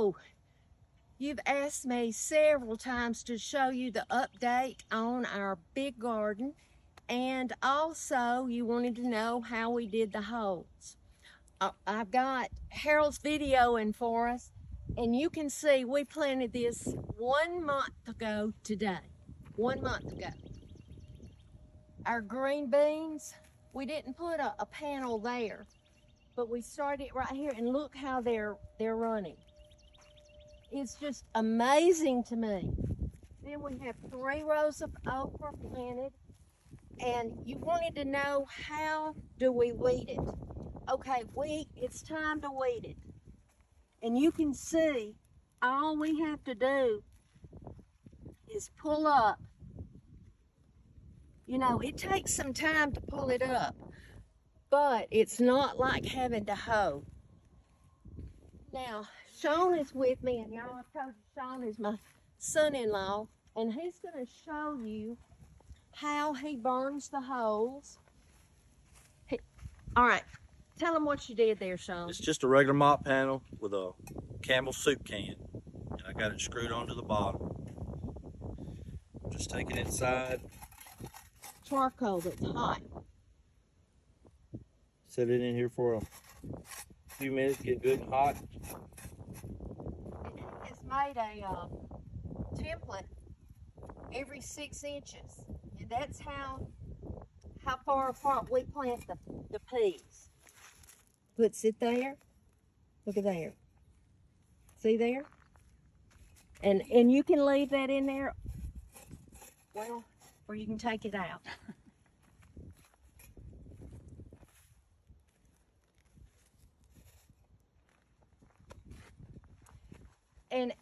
So, you've asked me several times to show you the update on our big garden, and also you wanted to know how we did the holes. I've got Harold's video in for us, and you can see we planted this 1 month ago today. 1 month ago. Our green beans, we didn't put a panel there, but we started it right here, and look how they're running. It's just amazing to me. Then we have 3 rows of okra planted, and you wanted to know how do we weed it. Okay, it's time to weed it. And you can see all we have to do is pull up. You know, it takes some time to pull it up, but it's not like having to hoe. Now, Sean is with me, and y'all have told you Sean is my son-in-law, and he's going to show you how he burns the holes. All right, tell him what you did there, Sean. It's just a regular mop panel with a Camel soup can, and I got it screwed onto the bottom. Just take it inside. Charcoal that's hot. Set it in here for a few minutes, get good and hot. It's made a template every 6 inches, and that's how far apart we plant the peas. Puts it there. Look at there. See there? And you can leave that in there, well, or you can take it out. And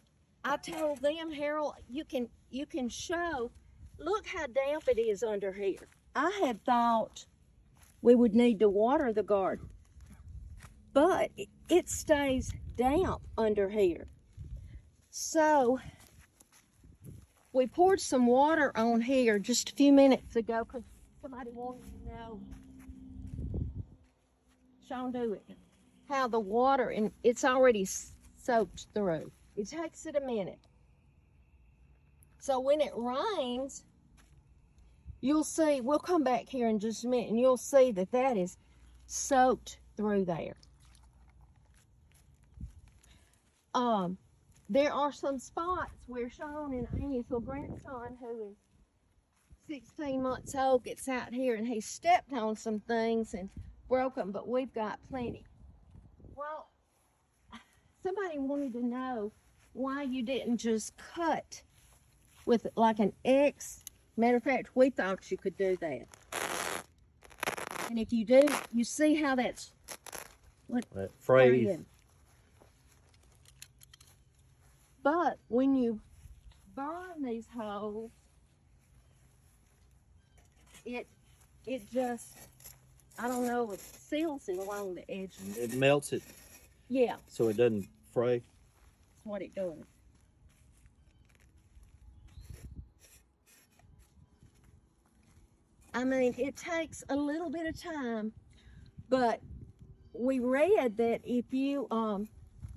I told them, Harold, you can show, look how damp it is under here. I had thought we would need to water the garden, but it stays damp under here. So we poured some water on here just a few minutes ago because somebody wanted to know, Sean, do it, how the water, and it's already soaked through. It takes it a minute. So when it rains, you'll see, we'll come back here in just a minute, and you'll see that is soaked through there. There are some spots where Sean and Amy's little grandson, who is 16 months old, gets out here and he stepped on some things and broke them, but we've got plenty. Well, somebody wanted to know why you didn't just cut with like an X. Matter of fact, we thought you could do that. And if you do, you see how that's frayed. But when you burn these holes, it just, I don't know, it seals it along the edges. It melts it. Yeah. So it doesn't fray. That's what it does. I mean, it takes a little bit of time, but we read that if you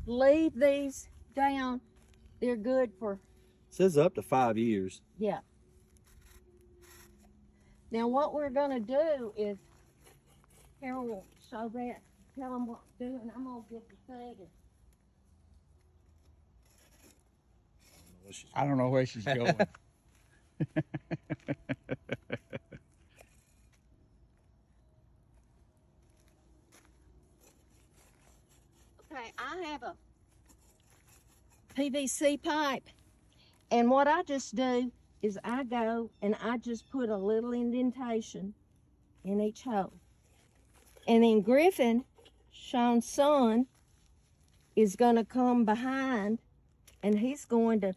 leave these down, they're good for... It says up to 5 years. Yeah. Now what we're going to do is, Harold will show that, tell them what to do, and I'm going to get the thing. I don't know where she's going. Okay, I have a PVC pipe, and what I just do is I go and I just put a little indentation in each hole. And then Griffin, Sean's son, is going to come behind, and he's going to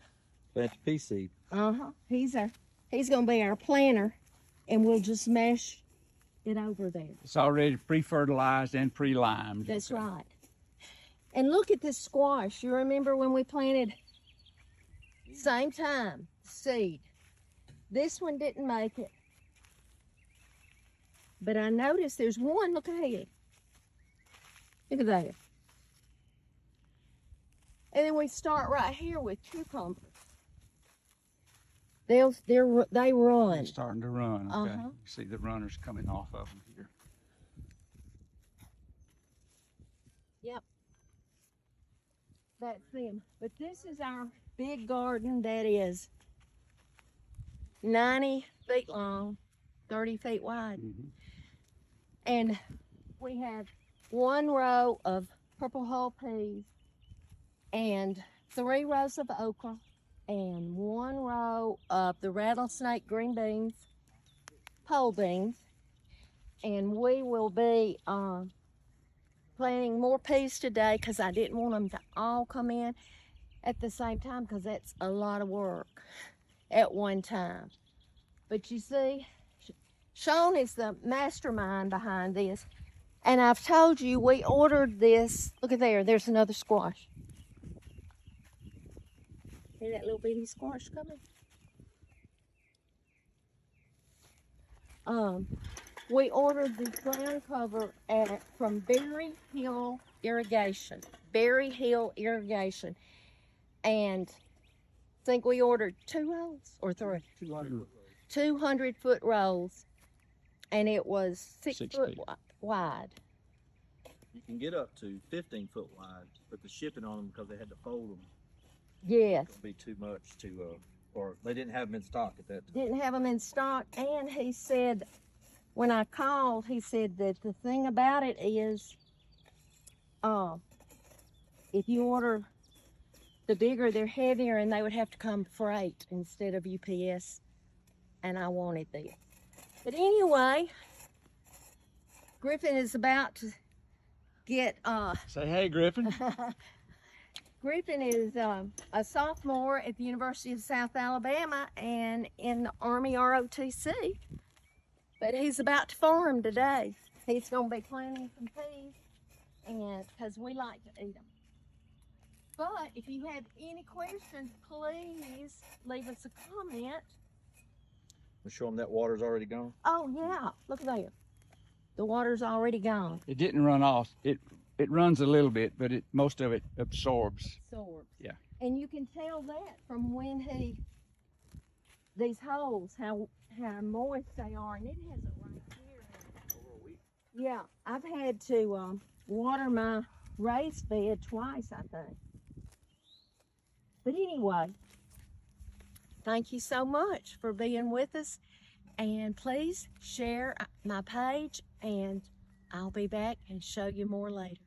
Plant the pea seed. He's going to be our planter, and we'll just mesh it over there. It's already pre-fertilized and pre-limed. That's right. And look at this squash. You remember when we planted, same time, seed. This one didn't make it. But I noticed there's one, look ahead. Look at that. And then we start right here with cucumbers. They run. They're starting to run. Okay. Uh-huh. You see the runners coming off of them here. Yep. That's them. But this is our big garden that is 90 feet long, 30 feet wide. Mm-hmm. And we have one row of purple hull peas and 3 rows of okra and 1 row of the rattlesnake green beans, pole beans. And we will be planting more peas today because I didn't want them to all come in at the same time because that's a lot of work at one time. But you see, Sean is the mastermind behind this. And I've told you we ordered this. Look at there, there's another squash. See that little bitty squash coming? We ordered the ground cover from Berry Hill Irrigation. Berry Hill Irrigation. And I think we ordered 2 rolls or 3? 200 foot rolls. And it was 6 foot wide. You can get up to 15 foot wide, but the shipping on them, because they had to fold them, Yes. it'll be too much to, or they didn't have them in stock at that time. Didn't have them in stock. And he said, when I called, he said that the thing about it is, if you order the bigger, they're heavier, and they would have to come freight instead of UPS. And I wanted this. But anyway, Griffin is about to get, Say hey, Griffin. Griffin is a sophomore at the University of South Alabama and in the Army ROTC. But he's about to farm today. He's going to be planting some peas, and because we like to eat them. But if you have any questions, please leave us a comment. We'll show them that water's already gone. Oh yeah, look there. The water's already gone. It didn't run off. It runs a little bit, but most of it absorbs. Absorbs. Yeah. And you can tell that from when these holes, how moist they are, and it has it right here. Over a week. Yeah, I've had to water my raised bed twice, I think. But anyway, thank you so much for being with us, and please share my page, and I'll be back and show you more later.